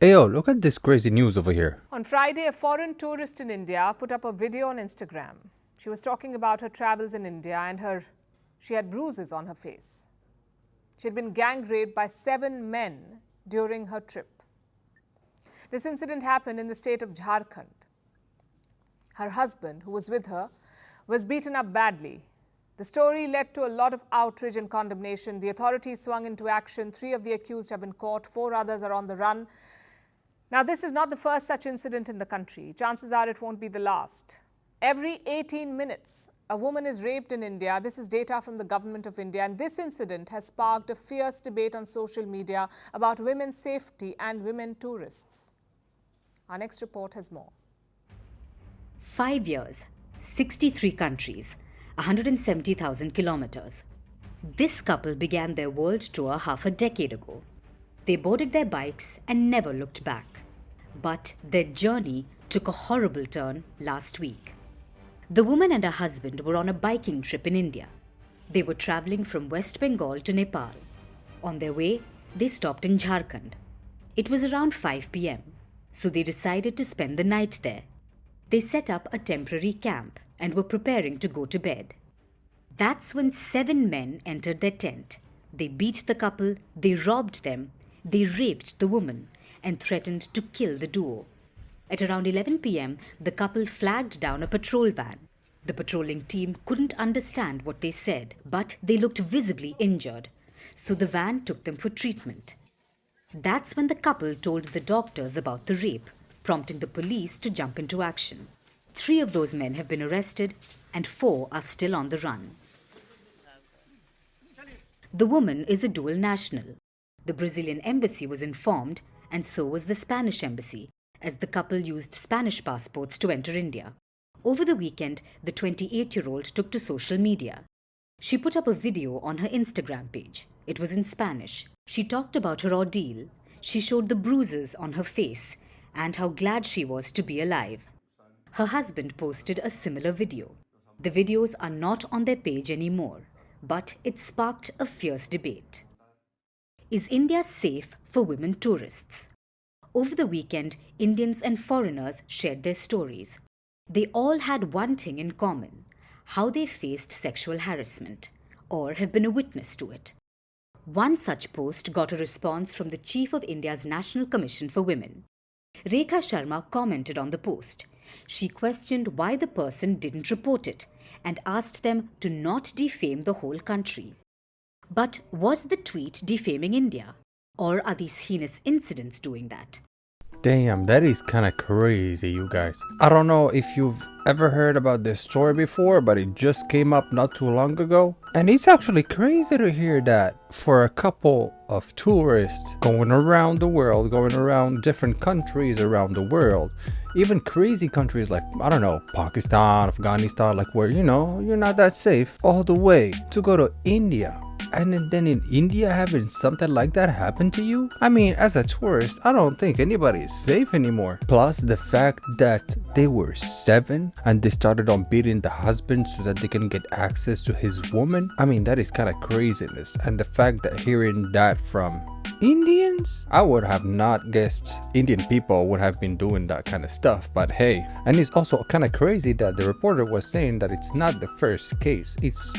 Ayo, look at this crazy news over here. On Friday, a foreign tourist in India put up a video on Instagram. She was talking about her travels in India and she had bruises on her face. She had been gang raped by 7 men during her trip. This incident happened in the state of Jharkhand. Her husband, who was with her, was beaten up badly. The story led to a lot of outrage and condemnation. The authorities swung into action. 3 of the accused have been caught. 4 others are on the run. Now, this is not the first such incident in the country. Chances are it won't be the last. Every 18 minutes, a woman is raped in India. This is data from the government of India. And this incident has sparked a fierce debate on social media about women's safety and women tourists. Our next report has more. 5 years, 63 countries, 170,000 kilometers. This couple began their world tour half a decade ago. They boarded their bikes and never looked back. But their journey took a horrible turn last week. The woman and her husband were on a biking trip in India. They were traveling from West Bengal to Nepal. On their way, they stopped in Jharkhand. It was around 5 p.m, so they decided to spend the night there. They set up a temporary camp and were preparing to go to bed. That's when 7 men entered their tent. They beat the couple, they robbed them, they raped the woman and threatened to kill the duo. At around 11 p.m, the couple flagged down a patrol van. The patrolling team couldn't understand what they said, but they looked visibly injured, so the van took them for treatment. That's when the couple told the doctors about the rape, prompting the police to jump into action. 3 of those men have been arrested and 4 are still on the run. The woman is a dual national. The Brazilian embassy was informed, and so was the Spanish embassy, as the couple used Spanish passports to enter India. Over the weekend, the 28-year-old took to social media. She put up a video on her Instagram page. It was in Spanish. She talked about her ordeal. She showed the bruises on her face and how glad she was to be alive. Her husband posted a similar video. The videos are not on their page anymore, but it sparked a fierce debate. Is India safe for women tourists? Over the weekend, Indians and foreigners shared their stories. They all had one thing in common: how they faced sexual harassment or have been a witness to it. One such post got a response from the chief of India's National Commission for Women. Rekha Sharma commented on the post. She questioned why the person didn't report it and asked them to not defame the whole country. But was the tweet defaming India? Or are these heinous incidents doing that? Damn, that is kind of crazy, you guys. I don't know if you've ever heard about this story before, but it just came up not too long ago. And it's actually crazy to hear that for a couple of tourists going around the world, going around different countries around the world, even crazy countries like, I don't know, Pakistan, Afghanistan, like where, you're not that safe, all the way to go to India. And then in India having something like that happen to you? I mean, as a tourist, I don't think anybody is safe anymore. Plus the fact that they were 7 and they started on beating the husband so that they can get access to his woman. I mean, that is kind of craziness. And the fact that hearing that from Indians, I would have not guessed Indian people would have been doing that kind of stuff. But hey, and it's also kind of crazy that the reporter was saying that it's not the first case. It's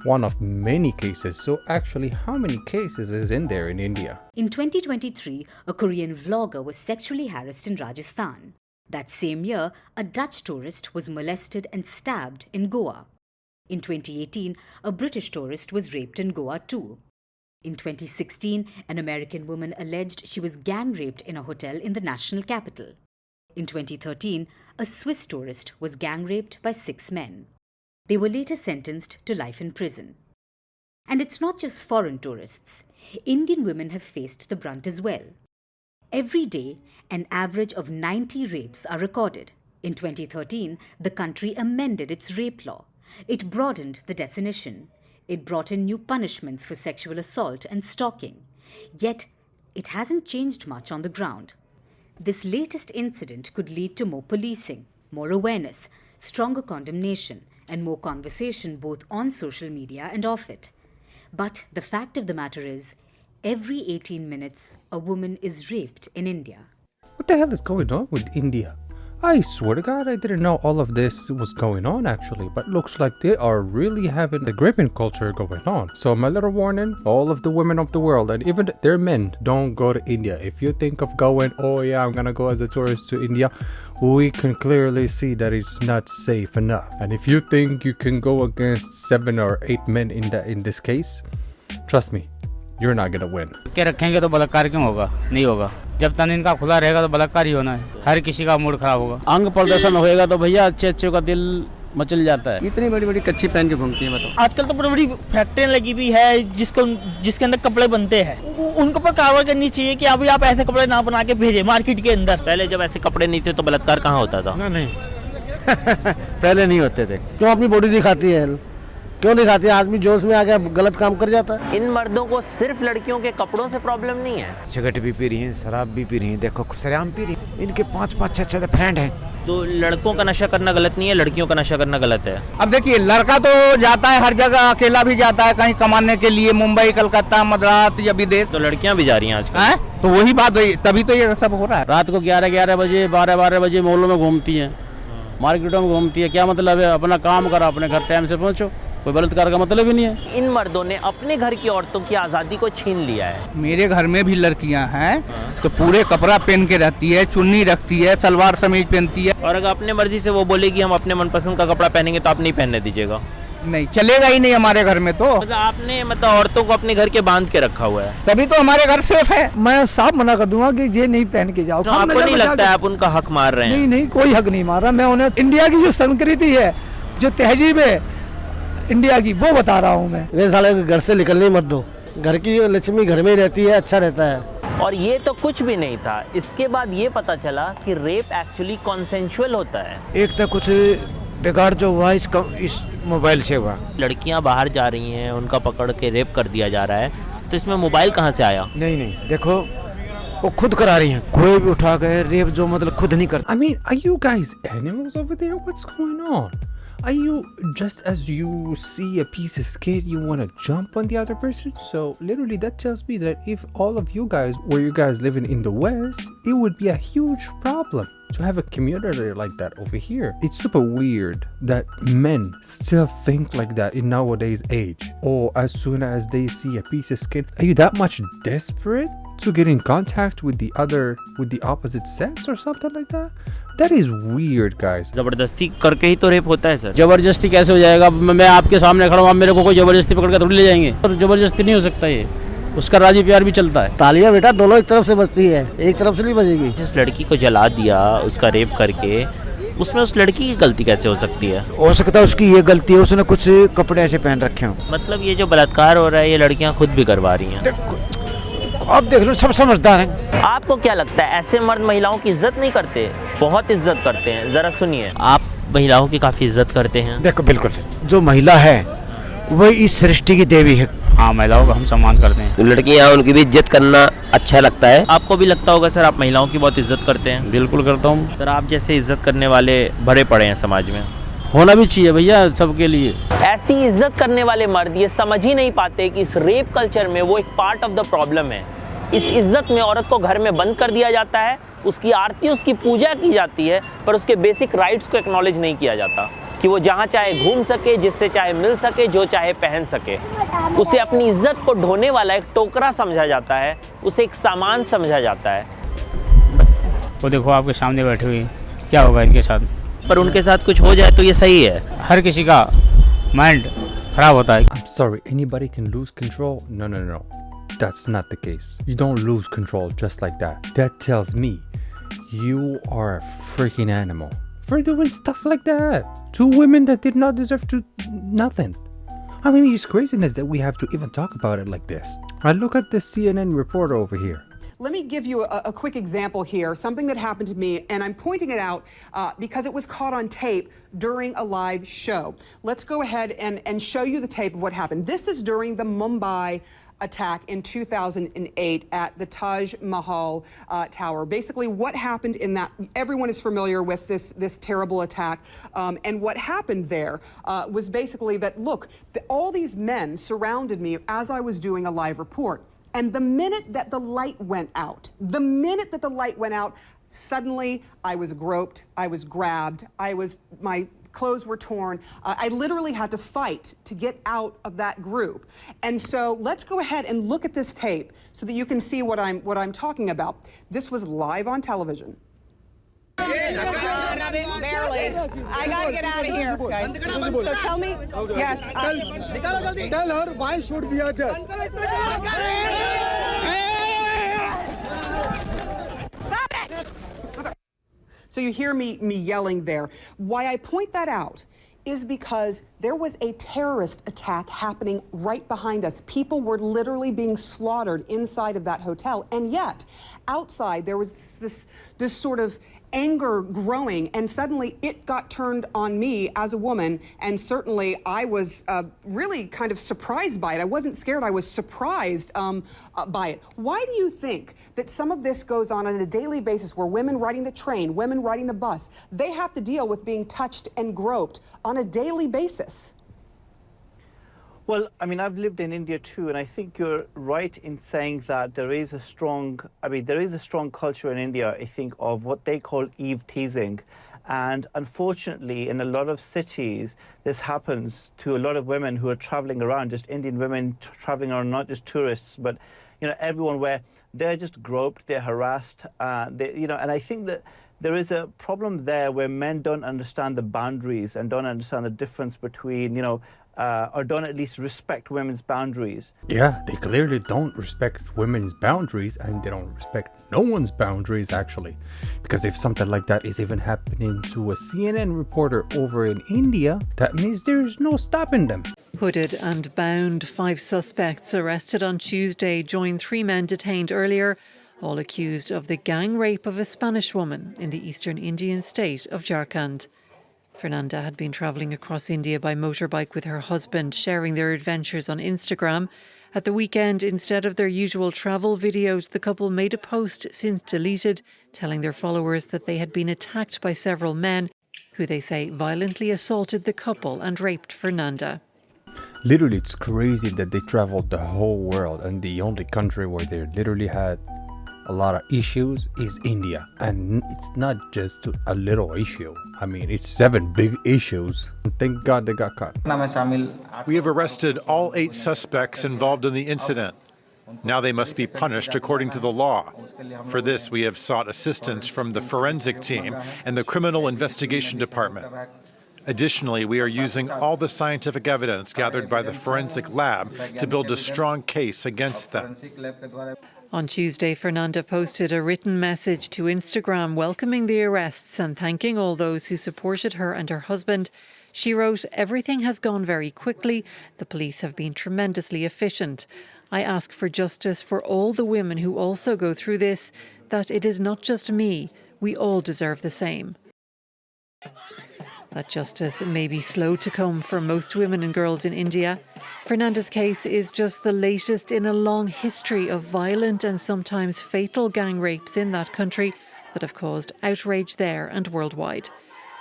one of many cases. So actually, how many cases is in there in India? In 2023, a Korean vlogger was sexually harassed in Rajasthan. That same year, a Dutch tourist was molested and stabbed in Goa. In 2018, a British tourist was raped in Goa too. In 2016, an American woman alleged she was gang raped in a hotel in the national capital. In 2013, a Swiss tourist was gang raped by 6 men. They were later sentenced to life in prison. And it's not just foreign tourists. Indian women have faced the brunt as well. Every day, an average of 90 rapes are recorded. In 2013, the country amended its rape law. It broadened the definition. It brought in new punishments for sexual assault and stalking. Yet, it hasn't changed much on the ground. This latest incident could lead to more policing, more awareness, stronger condemnation, and more conversation both on social media and off it. But the fact of the matter is, every 18 minutes, a woman is raped in India. What the hell is going on with India? I swear to God, I didn't know all of this was going on actually, but looks like they are really having the gripping culture going on. So my little warning, all of the women of the world and even their men, don't go to India. If you think of going, oh yeah, I'm gonna go as a tourist to India, we can clearly see that it's not safe enough. And if you think you can go against 7 or 8 men in this case, trust me, you're not gonna win. के रखेंगे तो बलात्कार क्यों होगा? नहीं होगा। जब तन इनका खुला रहेगा तो बलात्कार ही होना है। हर किसी का मूड खराब होगा। अंग प्रदर्शन होएगा तो भैया अच्छे का दिल मचल जाता है। इतनी बड़ी कच्ची पहन के घूमती है बताओ। आजकल तो बड़ी फैक्ट्रियाँ लगी हुई है जिसके अंदर कपड़े बनते हैं। उनको पर कार्रवाई करनी चाहिए कि अभी आप ऐसे कपड़े ना बना के भेजें मार्केट के अंदर। पहले जब ऐसे कपड़े नहीं थे तो बलात्कार कहाँ होता था? नहीं पहले नहीं होते थे। क्यों अपनी बॉडी दिखाती है? क्यों दिखाती है? आदमी जोश में आके गलत काम कर जाता है। इन मर्दों को सिर्फ लड़कियों के कपड़ों से प्रॉब्लम नहीं है। सिगरेट भी पी रही हैं, शराब भी पी रही हैं, देखो सरेआम पी रही हैं। इनके 5-5 6-6 फ्रेंड हैं। तो लड़कों का नशा करना गलत नहीं है, लड़कियों का नशा करना गलत है। अब देखिए, लड़का तो जाता है हर जगह, अकेला भी जाता है कहीं कमाने के लिए, मुंबई, कलकत्ता, मद्रास या विदेश। तो लड़कियां भी जा रही हैं आजकल। तो वही बात हुई, तभी तो ये सब हो रहा है। रात को 11 बजे 12 बजे मॉलों में घूमती हैं, मार्केटों में घूमती है। क्या मतलब है? अपना काम करो, अपने घर टाइम से पहुँचो, कोई बलात्कार का मतलब ही नहीं है। इन मर्दों ने अपने घर की औरतों की आजादी को छीन लिया है। मेरे घर में भी लड़कियां हैं तो पूरे कपड़ा पहन के रहती है, चुन्नी रखती है, सलवार समीज पहनती है। और अगर अपने मर्जी से वो बोलेगी हम अपने मनपसंद का कपड़ा पहनेंगे तो आप नहीं पहनने दीजिएगा? नहीं चलेगा ही नहीं हमारे घर में। तो मतलब आपने औरतों को अपने घर के बांध के रखा हुआ है, तभी तो हमारे घर सेफ है। मैं साफ मना कर दूंगा कि ये नहीं पहन के जाओ। तो आपको नहीं लगता है आप उनका हक मार रहे हैं? नहीं, कोई हक नहीं मार रहा। मैं उन्हें इंडिया की जो संस्कृति है, जो तहजीब है इंडिया की, वो बता रहा हूँ मैं। ये साले घर से निकलने मत दो, घर की लक्ष्मी घर में ही रहती है, अच्छा रहता है। और ये तो कुछ भी नहीं था, इसके बाद ये पता चला कि रेप एक्चुअली कॉन्सेंशुअल होता है। एक तो कुछ बिगाड़ जो हुआ इस मोबाइल से हुआ। लड़कियां बाहर जा रही हैं, उनका पकड़ के रेप कर दिया जा रहा है, तो इसमें मोबाइल कहाँ से आया? नहीं देखो, वो खुद करा रही हैं, कोई भी उठा गए रेप जो मतलब खुद नहीं करता। I mean, are you guys animals over there? What's going on? Are you just as you see a piece of skate, you want to jump on the other person? So literally that tells me that if all of you guys were you guys living in the West, it would be a huge problem to have a community like that over here. It's super weird that men still think like that in nowadays age. Or as soon as they see a piece of skate, are you that much desperate to get in contact with the opposite sex or something like that? That is weird, guys. जबरदस्ती करके ही तो rape होता है sir. जबरदस्ती कैसे हो जाएगा? मैं आपके सामने खड़ा हूँ, आप मेरे को कोई जबरदस्ती पकड़ के थोड़ी ले जाएंगे। और जबरदस्ती नहीं हो सकता, ये उसका राजी प्यार भी चलता है। तालियां बेटा दोनों एक तरफ से बजती है, एक तरफ से नहीं बजेगी। जिस लड़की को जला दिया, उसका रेप करके, उसमें उस लड़की की गलती कैसे हो सकती है? हो सकता है उसकी ये गलती है, उसने कुछ कपड़े ऐसे पहन रखे हो। मतलब ये जो बलात्कार हो रहा है, ये लड़कियां खुद भी करवा रही हैं। आप देख लो, सब समझदार हैं। आपको क्या लगता है ऐसे मर्द महिलाओं की इज्जत नहीं करते? बहुत इज्जत करते हैं। जरा सुनिए, आप महिलाओं की काफी इज्जत करते हैं। देखो बिल्कुल, जो महिला है वही इस सृष्टि की देवी है। हाँ, महिलाओं का हम सम्मान करते हैं। तो लड़कियां, उनकी भी इज्जत करना अच्छा लगता है। आपको भी लगता होगा सर, आप महिलाओं की बहुत इज्जत करते हैं। बिल्कुल करता हूँ सर, आप जैसे इज्जत करने वाले भरे पड़े हैं समाज में, होना भी चाहिए भैया सबके लिए। ऐसी इज्जत करने वाले मर्द ये समझ ही नहीं पाते कि इस रेप कल्चर में वो एक पार्ट ऑफ द प्रॉब्लम है। इस इज्जत में औरत को घर में बंद कर दिया जाता है, उसकी आरती, उसकी पूजा की जाती है, पर उसके बेसिक राइट्स को एक्नॉलेज नहीं किया जाता कि वो जहाँ चाहे घूम सके, जिससे चाहे मिल सके, जो चाहे पहन सके। उसे अपनी इज्जत को ढोने वाला एक टोकरा समझा जाता है, उसे एक सामान समझा जाता है। वो देखो आपके सामने बैठे हुए, क्या होगा इनके साथ? पर उनके साथ कुछ हो जाए तो ये सही है। हर किसी का माइंड खराब होता है। I'm sorry, anybody can lose control? No. That's not the case. You don't lose control just like that. That tells me you are a freaking animal for doing stuff like that. 2 women that did not deserve to nothing. I mean, it's craziness that we have to even talk about it like this. I look at this CNN reporter over here. Let me give you a quick example here, something that happened to me, and I'm pointing it out because it was caught on tape during a live show. Let's go ahead and show you the tape of what happened. This is during the Mumbai attack in 2008 at the Taj Mahal Tower. Basically, what happened in that, everyone is familiar with this terrible attack. And what happened there was basically that, look, all these men surrounded me as I was doing a live report. And the minute that the light went out, suddenly I was groped, I was grabbed, my clothes were torn. I literally had to fight to get out of that group. And so let's go ahead and look at this tape so that you can see what I'm talking about. This was live on television. Barely. I gotta get out of here, guys. So tell me, yes. Tell her why should we are there? So you hear me yelling there. Why I point that out is because there was a terrorist attack happening right behind us. People were literally being slaughtered inside of that hotel. And yet, outside, there was this sort of anger growing, and suddenly it got turned on me as a woman, and certainly I was really kind of surprised by it. I wasn't scared, I was surprised by it. Why do you think that some of this goes on a daily basis where women riding the train, women riding the bus, they have to deal with being touched and groped on a daily basis? Well, I mean, I've lived in India too, and I think you're right in saying that there is a strong culture in India, I think, of what they call eve teasing. And unfortunately, in a lot of cities, this happens to a lot of women who are traveling around, just Indian women traveling around, not just tourists, but, you know, everyone, where they're just groped, they're harassed, and I think that there is a problem there where men don't understand the boundaries and don't understand the difference between, or don't at least respect women's boundaries. Yeah, they clearly don't respect women's boundaries, and they don't respect no one's boundaries, actually. Because if something like that is even happening to a CNN reporter over in India, that means there's no stopping them. Hooded and bound, 5 suspects arrested on Tuesday joined 3 men detained earlier, all accused of the gang rape of a Spanish woman in the eastern Indian state of Jharkhand. Fernanda had been travelling across India by motorbike with her husband, sharing their adventures on Instagram. At the weekend, instead of their usual travel videos, the couple made a post, since deleted, telling their followers that they had been attacked by several men who they say violently assaulted the couple and raped Fernanda. Literally, it's crazy that they traveled the whole world, and the only country where they literally had a lot of issues is India. And it's not just a little issue. I mean, it's 7 big issues. Thank God they got caught. We have arrested all 8 suspects involved in the incident. Now they must be punished according to the law. For this, we have sought assistance from the forensic team and the Criminal Investigation Department. Additionally, we are using all the scientific evidence gathered by the forensic lab to build a strong case against them. On Tuesday, Fernanda posted a written message to Instagram welcoming the arrests and thanking all those who supported her and her husband. She wrote, "Everything has gone very quickly. The police have been tremendously efficient. I ask for justice for all the women who also go through this, that it is not just me. We all deserve the same." That justice may be slow to come for most women and girls in India. Fernanda's case is just the latest in a long history of violent and sometimes fatal gang rapes in that country that have caused outrage there and worldwide.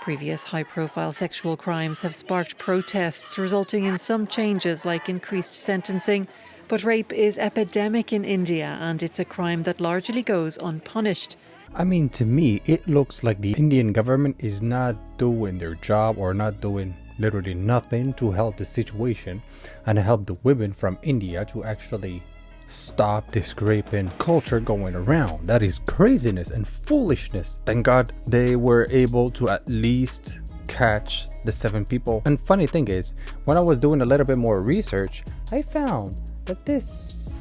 Previous high-profile sexual crimes have sparked protests, resulting in some changes like increased sentencing. But rape is epidemic in India, and it's a crime that largely goes unpunished. I mean, to me, it looks like the Indian government is not doing their job, or not doing literally nothing to help the situation and help the women from India to actually stop this raping culture going around. That is craziness and foolishness. Thank God they were able to at least catch the 7 people. And funny thing is, when I was doing a little bit more research, I found that this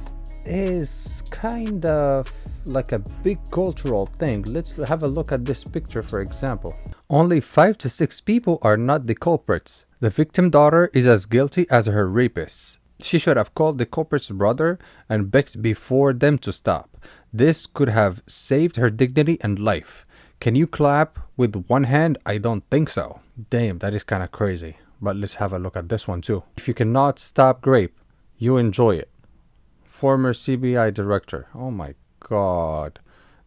is kind of like a big cultural thing. Let's have a look at this picture, for example. Only 5 to 6 people are not the culprits. The victim daughter is as guilty as her rapists. She should have called the culprit's brother and begged before them to stop. This could have saved her dignity and life. Can you clap with one hand? I don't think so. Damn, that is kind of crazy. But let's have a look at this one too. If you cannot stop rape, you enjoy it. Former CBI director. Oh my God,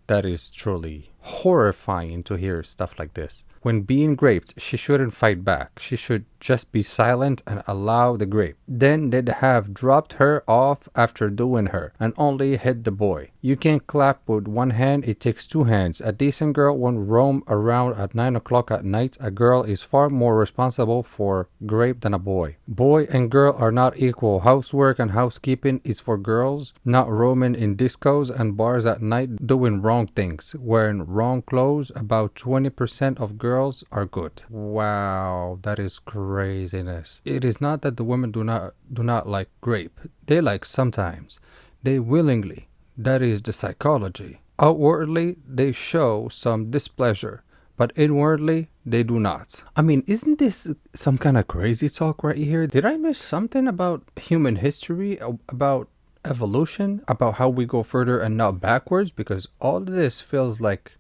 that is truly horrifying to hear stuff like this. When being raped, she shouldn't fight back. She should just be silent and allow the rape. Then they'd have dropped her off after doing her and only hit the boy. You can't clap with one hand, it takes two hands. A decent girl won't roam around at 9 o'clock at night. A girl is far more responsible for rape than a boy. Boy and girl are not equal. Housework and housekeeping is for girls, not roaming in discos and bars at night doing wrong things, wearing wrong clothes. About 20% of girls are good. Wow, that is craziness. It is not that the women do not like rape. They like sometimes. They willingly. That is the psychology. Outwardly, they show some displeasure, but inwardly, they do not. I mean, isn't this some kind of crazy talk right here? Did I miss something about human history, about evolution, about how we go further and not backwards? Because all of this feels like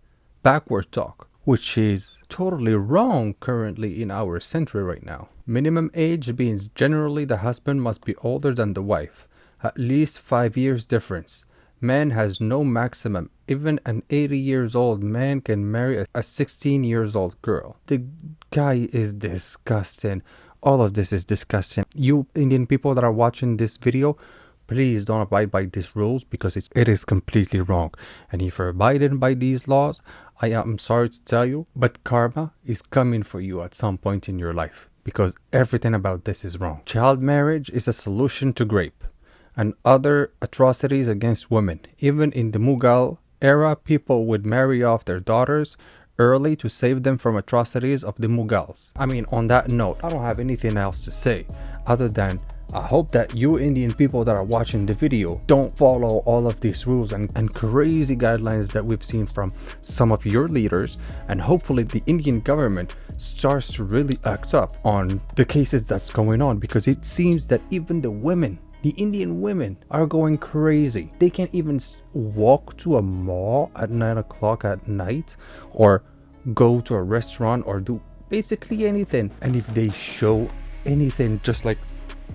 backward talk, which is totally wrong currently in our century right now. Minimum age means generally the husband must be older than the wife, at least 5 years difference. Man has no maximum. Even an 80 years old man can marry a 16 years old girl. The guy is disgusting. All of this is disgusting. You Indian people that are watching this video, please don't abide by these rules because it is completely wrong. And if you're abiding by these laws, I am sorry to tell you, but karma is coming for you at some point in your life because everything about this is wrong. Child marriage is a solution to rape and other atrocities against women. Even in the Mughal era, people would marry off their daughters early to save them from atrocities of the Mughals. I mean, on that note, I don't have anything else to say other than I hope that you Indian people that are watching the video don't follow all of these rules and crazy guidelines that we've seen from some of your leaders, and hopefully the Indian government starts to really act up on the cases that's going on, because it seems that even the women, the Indian women, are going crazy. They can't even walk to a mall at 9 o'clock at night or go to a restaurant or do basically anything. And if they show anything just like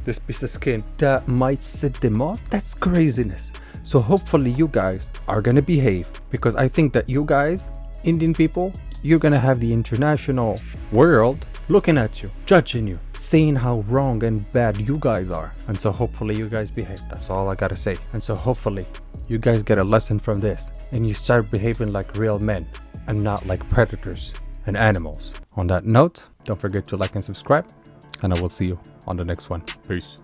this piece of skin that might set them off, that's craziness. So hopefully you guys are gonna behave, because I think that you guys, Indian people, you're gonna have the international world looking at you, judging you, saying how wrong and bad you guys are. And so hopefully you guys behave. That's all I gotta say. And so hopefully you guys get a lesson from this and you start behaving like real men and not like predators and animals. On that note, don't forget to like and subscribe, and I will see you on the next one. Peace.